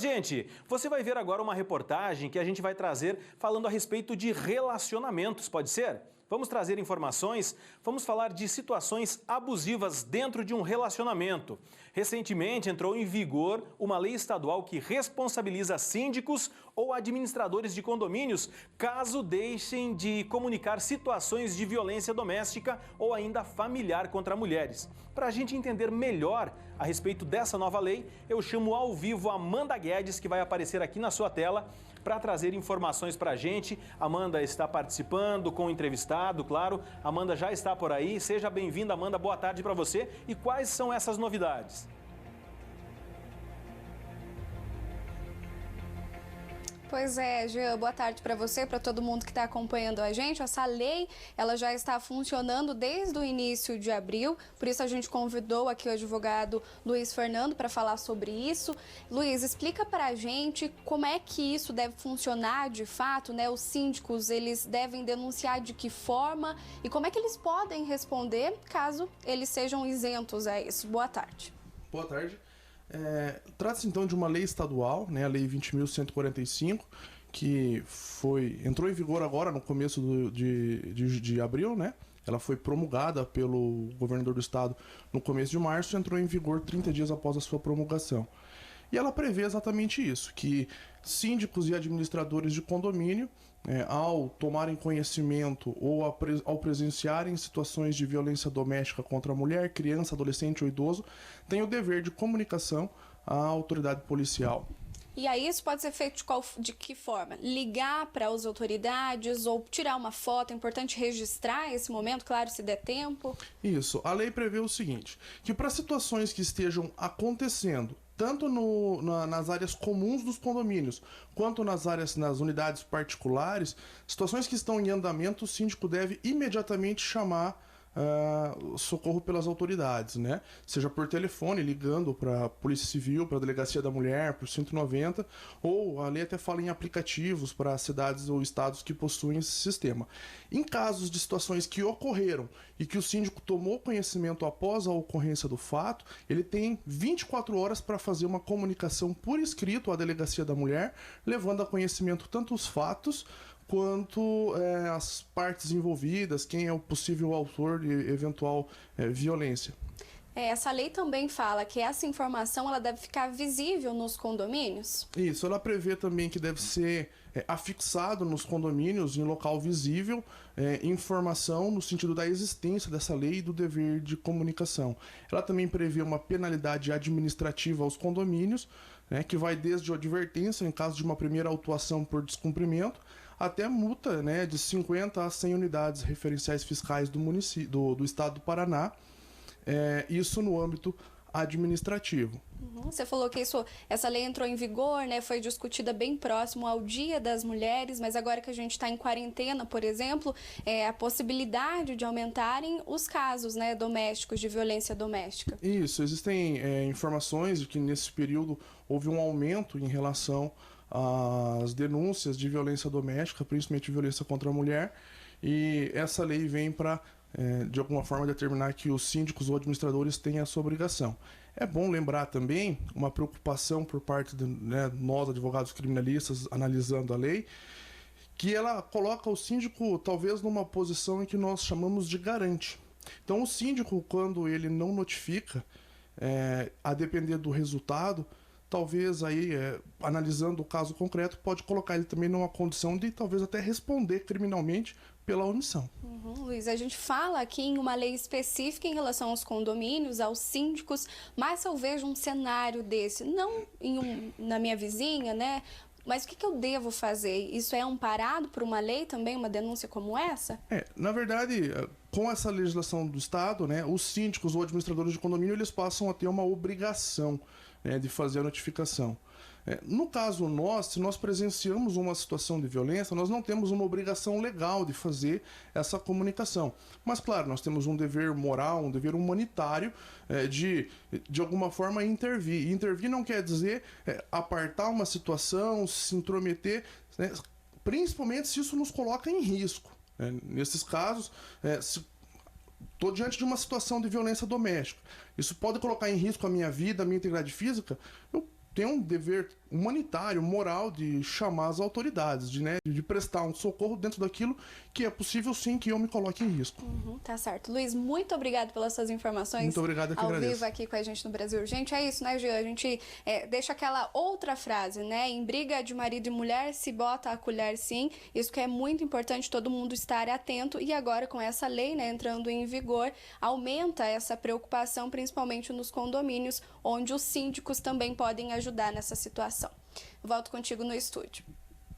gente, você vai ver agora uma reportagem que a gente vai trazer falando a respeito de relacionamentos, pode ser? Vamos trazer informações, vamos falar de situações abusivas dentro de um relacionamento. Recentemente entrou em vigor uma lei estadual que responsabiliza síndicos ou administradores de condomínios caso deixem de comunicar situações de violência doméstica ou ainda familiar contra mulheres. Para a gente entender melhor a respeito dessa nova lei, eu chamo ao vivo a Amanda Guedes, que vai aparecer aqui na sua tela, para trazer informações para a gente. Amanda está participando com o entrevistado, claro. Amanda já está por aí. Seja bem-vinda, Amanda. Boa tarde para você. E quais são essas novidades? Pois é, Jean, boa tarde para você, para todo mundo que está acompanhando a gente. Essa lei, ela já está funcionando desde o início de abril, por isso a gente convidou aqui o advogado Luiz Fernando para falar sobre isso. Luiz, explica para a gente como é que isso deve funcionar de fato, né? Os síndicos, eles devem denunciar de que forma e como é que eles podem responder caso eles sejam isentos a isso. Boa tarde. Boa tarde. Trata-se então de uma lei estadual, né, a Lei 20.145, que entrou em vigor agora no começo de abril, né? Ela foi promulgada pelo governador do estado no começo de março e entrou em vigor 30 dias após a sua promulgação. E ela prevê exatamente isso, que síndicos e administradores de condomínio, ao tomarem conhecimento ou ao presenciarem situações de violência doméstica contra a mulher, criança, adolescente ou idoso, têm o dever de comunicação à autoridade policial. E aí isso pode ser feito de que forma? Ligar para as autoridades ou tirar uma foto? É importante registrar esse momento, claro, se der tempo. Isso. A lei prevê o seguinte, que para situações que estejam acontecendo, tanto nas áreas comuns dos condomínios, quanto nas unidades particulares, situações que estão em andamento, o síndico deve imediatamente chamar socorro pelas autoridades, né? Seja por telefone, ligando para a Polícia Civil, para a Delegacia da Mulher, para o 190, ou a lei até fala em aplicativos para cidades ou estados que possuem esse sistema. Em casos de situações que ocorreram e que o síndico tomou conhecimento após a ocorrência do fato, ele tem 24 horas para fazer uma comunicação por escrito à Delegacia da Mulher, levando a conhecimento tanto os fatos quanto as partes envolvidas, quem é o possível autor de eventual violência. Essa lei também fala que essa informação ela deve ficar visível nos condomínios? Isso, ela prevê também que deve ser afixado nos condomínios, em local visível, informação no sentido da existência dessa lei e do dever de comunicação. Ela também prevê uma penalidade administrativa aos condomínios, né, que vai desde a advertência em caso de uma primeira autuação por descumprimento, até multa, né, de 50 a 100 unidades referenciais fiscais do estado do Paraná, isso no âmbito administrativo. Você falou que essa lei entrou em vigor, né, foi discutida bem próximo ao Dia das Mulheres, mas agora que a gente está em quarentena, por exemplo, a possibilidade de aumentarem os casos, né, domésticos, de violência doméstica. Isso, existem informações de que nesse período houve um aumento em relação às denúncias de violência doméstica, principalmente violência contra a mulher, e essa lei vem para de alguma forma determinar que os síndicos ou administradores têm essa obrigação. É bom lembrar também uma preocupação por parte de nós, advogados criminalistas, analisando a lei, que ela coloca o síndico talvez numa posição em que nós chamamos de garante. Então o síndico, quando ele não notifica, a depender do resultado, talvez aí, analisando o caso concreto, pode colocar ele também numa condição de talvez até responder criminalmente pela omissão. Luiz, a gente fala aqui em uma lei específica em relação aos condomínios, aos síndicos, mas se eu vejo um cenário desse, não na minha vizinha, né? Mas o que eu devo fazer? Isso é amparado por uma lei também, uma denúncia como essa? Na verdade, com essa legislação do Estado, né, os síndicos ou administradores de condomínio, eles passam a ter uma obrigação, né, de fazer a notificação. No caso se nós presenciamos uma situação de violência, nós não temos uma obrigação legal de fazer essa comunicação. Mas, claro, nós temos um dever moral, um dever humanitário de alguma forma intervir. E intervir não quer dizer apartar uma situação, se intrometer, né, principalmente se isso nos coloca em risco. Nesses casos, se estou diante de uma situação de violência doméstica, isso pode colocar em risco a minha vida, a minha integridade física, eu tenho um dever humanitário, moral de chamar as autoridades, de prestar um socorro dentro daquilo que é possível sim que eu me coloque em risco. Tá certo. Luiz, muito obrigado pelas suas informações. Muito obrigado, eu que ao agradeço. vivo aqui com a gente no Brasil Urgente. É isso, né, Gil? A gente deixa aquela outra frase, né? Em briga de marido e mulher se bota a colher sim. Isso que é muito importante todo mundo estar atento. E agora com essa lei, né, entrando em vigor, aumenta essa preocupação, principalmente nos condomínios, onde os síndicos também podem ajudar nessa situação. Volto contigo no estúdio.